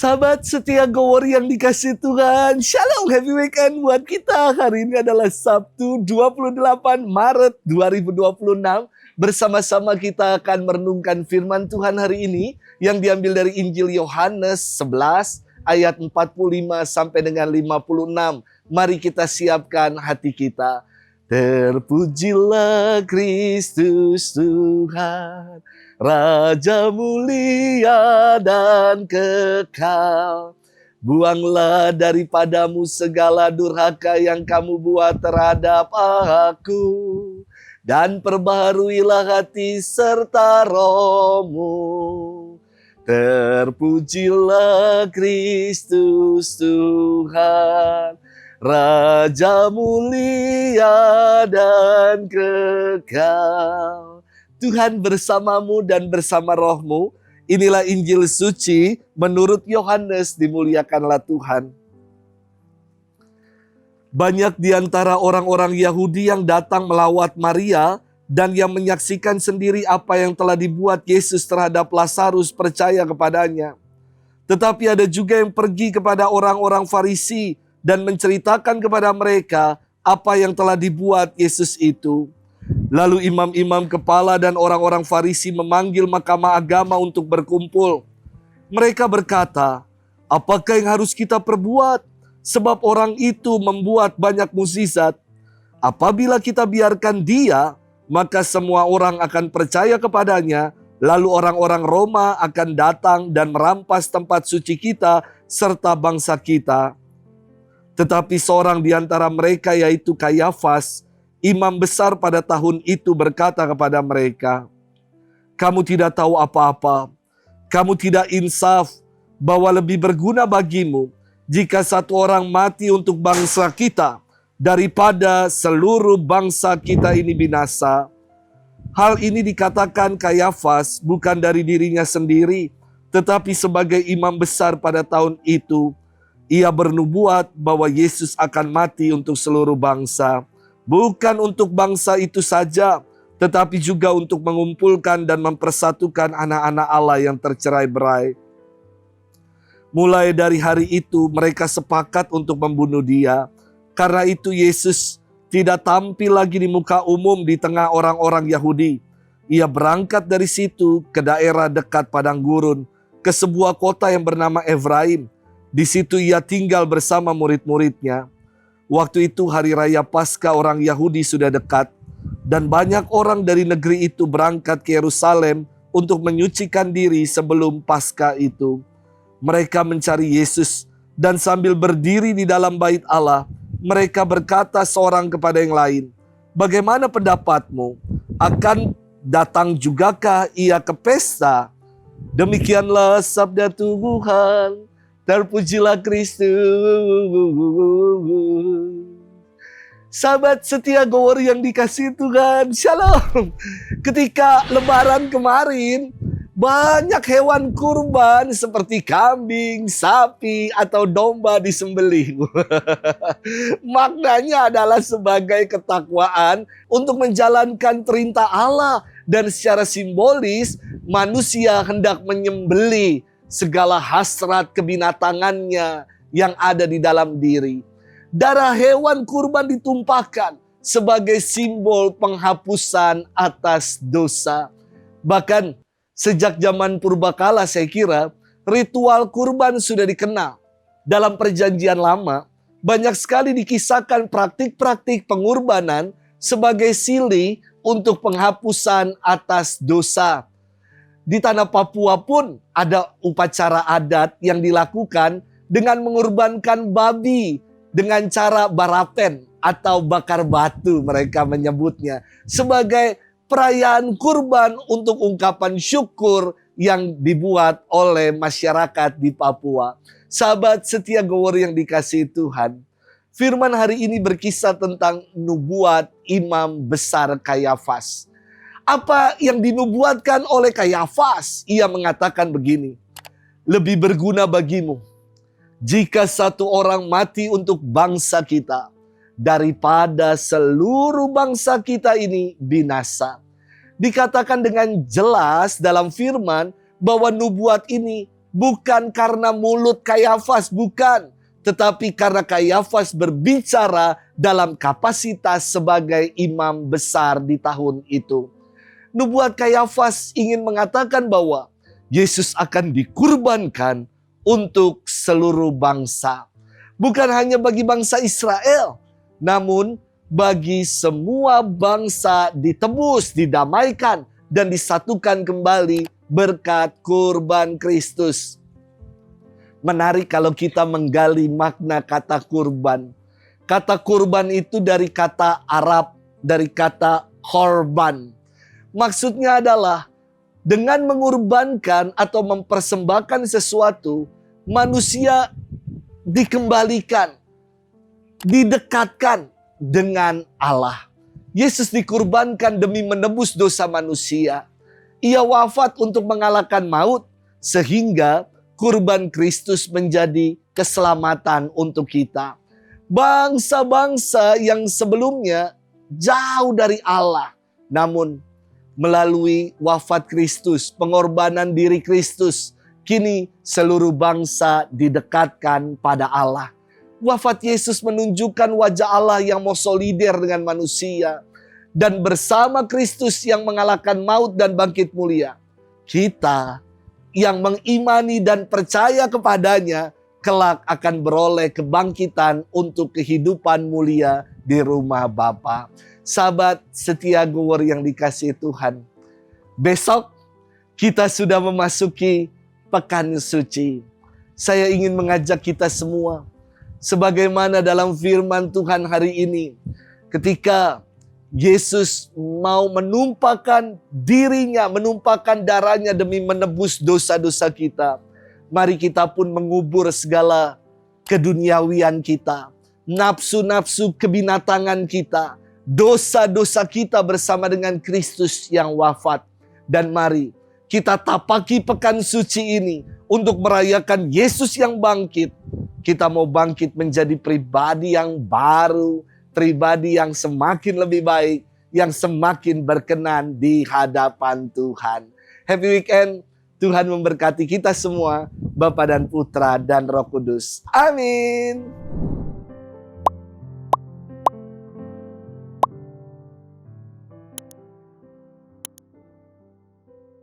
Sahabat setia Gowor yang dikasih Tuhan, Shalom, happy weekend buat kita. Hari ini adalah Sabtu 28 Maret 2026. Bersama-sama kita akan merenungkan firman Tuhan hari ini yang diambil dari Injil Yohanes 11 ayat 45 sampai dengan 56. Mari kita siapkan hati kita. Terpujilah Kristus Tuhan, Raja mulia dan kekal. Buanglah daripadamu segala durhaka yang kamu buat terhadap aku, dan perbaharuilah hati serta rohmu. Terpujilah Kristus Tuhan, Raja mulia dan kekal. Tuhan bersamamu dan bersama rohmu. Inilah Injil suci menurut Yohanes, dimuliakanlah Tuhan. Banyak di antara orang-orang Yahudi yang datang melawat Maria dan yang menyaksikan sendiri apa yang telah dibuat Yesus terhadap Lazarus percaya kepadanya. Tetapi ada juga yang pergi kepada orang-orang Farisi dan menceritakan kepada mereka apa yang telah dibuat Yesus itu. Lalu imam-imam kepala dan orang-orang Farisi memanggil mahkamah agama untuk berkumpul. Mereka berkata, apakah yang harus kita perbuat? Sebab orang itu membuat banyak mukjizat. Apabila kita biarkan dia, maka semua orang akan percaya kepadanya. Lalu orang-orang Roma akan datang dan merampas tempat suci kita serta bangsa kita. Tetapi seorang di antara mereka, yaitu Kayafas, imam besar pada tahun itu, berkata kepada mereka, kamu tidak tahu apa-apa, kamu tidak insaf bahwa lebih berguna bagimu jika satu orang mati untuk bangsa kita daripada seluruh bangsa kita ini binasa. Hal ini dikatakan Kayafas bukan dari dirinya sendiri, tetapi sebagai imam besar pada tahun itu. Ia bernubuat bahwa Yesus akan mati untuk seluruh bangsa. Bukan untuk bangsa itu saja, tetapi juga untuk mengumpulkan dan mempersatukan anak-anak Allah yang tercerai-berai. Mulai dari hari itu mereka sepakat untuk membunuh dia. Karena itu Yesus tidak tampil lagi di muka umum di tengah orang-orang Yahudi. Ia berangkat dari situ ke daerah dekat padang gurun, ke sebuah kota yang bernama Efraim. Di situ ia tinggal bersama murid-muridnya. Waktu itu hari raya Paskah orang Yahudi sudah dekat, dan banyak orang dari negeri itu berangkat ke Yerusalem untuk menyucikan diri sebelum Paskah itu. Mereka mencari Yesus, dan sambil berdiri di dalam bait Allah, mereka berkata seorang kepada yang lain, bagaimana pendapatmu? Akan datang jugakah ia ke pesta? Demikianlah sabda Tuhan. Terpujilah Kristus. Sahabat setia Gowor yang dikasih Tuhan, Shalom. Ketika Lebaran kemarin, banyak hewan kurban seperti kambing, sapi, atau domba disembelih. Maknanya adalah sebagai ketakwaan untuk menjalankan perintah Allah. Dan secara simbolis, manusia hendak menyembelih segala hasrat kebinatangannya yang ada di dalam diri. Darah hewan kurban ditumpahkan sebagai simbol penghapusan atas dosa. Bahkan sejak zaman purbakala saya kira ritual kurban sudah dikenal. Dalam perjanjian lama banyak sekali dikisahkan praktik-praktik pengorbanan sebagai silih untuk penghapusan atas dosa. Di tanah Papua pun ada upacara adat yang dilakukan dengan mengorbankan babi dengan cara barapen atau bakar batu, mereka menyebutnya sebagai perayaan kurban untuk ungkapan syukur yang dibuat oleh masyarakat di Papua. Sahabat setia Gowor yang dikasihi Tuhan, firman hari ini berkisah tentang nubuat imam besar Kayafas. Apa yang dinubuatkan oleh Kayafas? Ia mengatakan begini, lebih berguna bagimu jika satu orang mati untuk bangsa kita daripada seluruh bangsa kita ini binasa. Dikatakan dengan jelas dalam firman bahwa nubuat ini Bukan karena mulut Kayafas, bukan. Tetapi karena Kayafas berbicara dalam kapasitas sebagai imam besar di tahun itu. Nubuat Kayafas ingin mengatakan bahwa Yesus akan dikurbankan untuk seluruh bangsa. Bukan hanya bagi bangsa Israel, namun bagi semua bangsa ditebus, didamaikan, dan disatukan kembali berkat kurban Kristus. Menarik kalau kita menggali makna kata kurban. Kata kurban itu dari kata Arab, dari kata korban. Maksudnya adalah dengan mengorbankan atau mempersembahkan sesuatu, manusia dikembalikan, didekatkan dengan Allah. Yesus dikurbankan demi menebus dosa manusia. Ia wafat untuk mengalahkan maut, sehingga kurban Kristus menjadi keselamatan untuk kita. Bangsa-bangsa yang sebelumnya jauh dari Allah, namun melalui wafat Kristus, pengorbanan diri Kristus, kini seluruh bangsa didekatkan pada Allah. Wafat Yesus menunjukkan wajah Allah yang mau solider dengan manusia. Dan bersama Kristus yang mengalahkan maut dan bangkit mulia, kita yang mengimani dan percaya kepadanya kelak akan beroleh kebangkitan untuk kehidupan mulia di rumah Bapa. Sahabat setia Gower yang dikasihi Tuhan, besok kita sudah memasuki Pekan Suci. Saya ingin mengajak kita semua, sebagaimana dalam firman Tuhan hari ini, ketika Yesus mau menumpahkan dirinya, menumpahkan darahnya demi menebus dosa-dosa kita. Mari kita pun mengubur segala keduniawian kita, nafsu-nafsu kebinatangan kita, dosa-dosa kita bersama dengan Kristus yang wafat. Dan mari kita tapaki Pekan Suci ini untuk merayakan Yesus yang bangkit. Kita mau bangkit menjadi pribadi yang baru, pribadi yang semakin lebih baik, yang semakin berkenan di hadapan Tuhan. Happy weekend, Tuhan memberkati kita semua, Bapa dan Putra dan Roh Kudus. Amin.